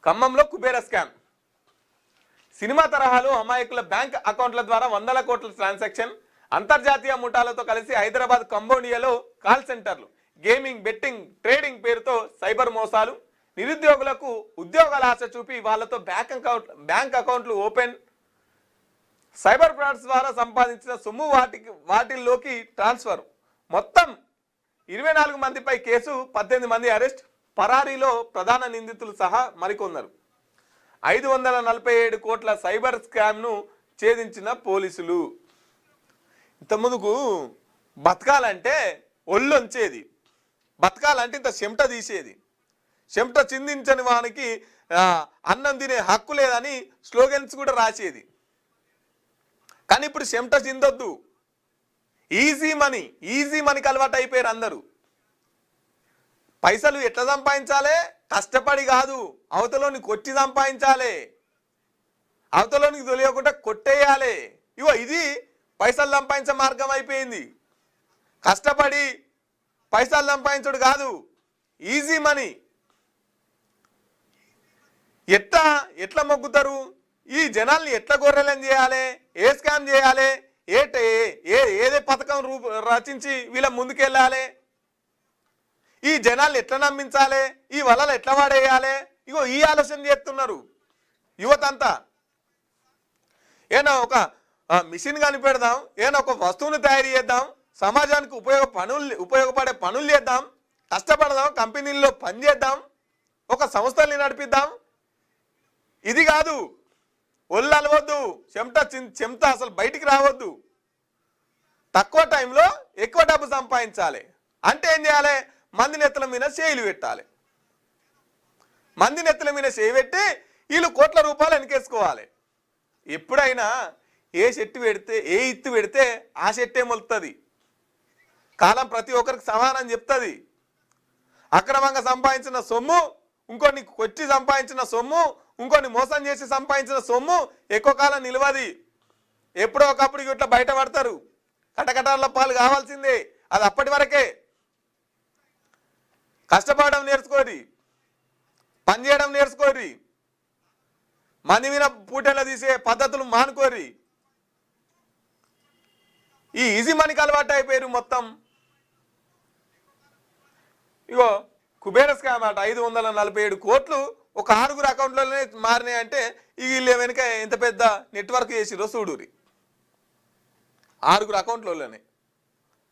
ఖమ్మంలో Kubera scam. Cinema తరహాలో అమాయకుల బ్యాంక్ అకౌంట్ల ద్వారా వందల కోట్ల ట్రాన్సాక్షన్. అంతర్జాతీయ ముఠాలతో కలిసి హైదరాబాద్ కంబోడియాలో కాల్ సెంటర్లు, గేమింగ్, బెట్టింగ్, ట్రేడింగ్ పేరుతో సైబర్ మోసాలు. నిరుద్యోగులకు ఉద్యోగాల ఆశ చూపి వాళ్లతో బ్యాంక్ అకౌంట్లు ఓపెన్. సైబర్ ఫ్రాడ్స్ ద్వారా సంపాదించిన సొమ్ము వాటిల్లోకి ట్రాన్స్ఫర్. మొత్తం 24 మందిపై కేసు, 18 మంది అరెస్ట్. పరారీలో ప్రధాన నిందితులు సహా మరికొందరు. 547 కోట్ల సైబర్ స్కామ్ను ఛేదించిన పోలీసులు. ఇంతకుముందుకు బతకాలంటే ఒళ్ళొంచేది, బతకాలంటే ఇంత చెమట తీసేది. చెమట చిందించని వానికి అన్నం తినే హక్కు లేదని స్లోగన్స్ కూడా రాసేది. కానీ ఇప్పుడు చెమట చిందొద్దు, ఈజీ మనీకి అలవాటు అయిపోయారు అందరూ. పైసలు ఎట్లా సంపాదించాలి? కష్టపడి కాదు, అవతలోని కొట్టి సంపాదించాలి, అవతలోనికి తెలియకుండా కొట్టేయాలి. ఇగో ఇది పైసలు సంపాదించే మార్గం అయిపోయింది. కష్టపడి పైసలు సంపాదించడు కాదు, ఈజీ మనీ. ఎట్లా మొగ్గుతారు? ఈ జనాల్ని ఎట్లా గొర్రెలను చేయాలి, ఏ స్కామ్ చేయాలి, ఏదే పథకం రచించి వీళ్ళ ముందుకెళ్ళాలి, ఈ జనాల్ని ఎట్లా నమ్మించాలి, ఈ వలలు ఎట్లా వాడేయాలి, ఇగో ఈ ఆలోచన చేస్తున్నారు యువత అంతా. ఏనా ఒక మిషన్ కనిపెడదాం, ఏనా ఒక వస్తువుని తయారు చేద్దాం, సమాజానికి ఉపయోగపడే పనులు చేద్దాం, కష్టపడదాం, కంపెనీల్లో పనిచేద్దాం, ఒక సంస్థల్ని నడిపిద్దాం. ఇది కాదు, ఒళ్ళు అలవద్దు, చెమట అసలు బయటికి రావద్దు. తక్కువ టైంలో ఎక్కువ డబ్బు సంపాదించాలి అంటే ఏం చేయాలి? మంది నెత్తల మీద చేయిలు పెట్టాలి. మంది నెత్తల మీద చేయి పెట్టి వీళ్ళు కోట్ల రూపాయలు వెనకేసుకోవాలి. ఎప్పుడైనా ఏ ఇత్తు పెడితే ఆ చెట్టే మొలుతుంది. కాలం ప్రతి ఒక్కరికి సమానం చెప్తుంది. అక్రమంగా సంపాదించిన సొమ్ము, ఇంకొన్ని కొట్టి సంపాదించిన సొమ్ము, ఇంకొన్ని మోసం చేసి సంపాదించిన సొమ్ము ఎక్కువ కాలం నిలవది. ఎప్పుడో ఒకప్పుడు ఇట్లా బయటపడతారు. కటకటాల పాలు కావాల్సిందే. అది అప్పటి వరకే. కష్టపడడం నేర్చుకోరి, పని చేయడం నేర్చుకోరి, మంది మీద పూటెలా తీసే పద్ధతులు మానుకోరి. ఈ ఈజీ మనీకి అలవాటు అయిపోయారు మొత్తం. ఇగో కుబేర స్కామ్ అట 547 కోట్లు ఒక 6 అకౌంట్లలోనే మారినాయంటే వీళ్ళు వెనుక ఎంత పెద్ద నెట్వర్క్ చేసిరో చూడురి. 6 అకౌంట్లలోనే.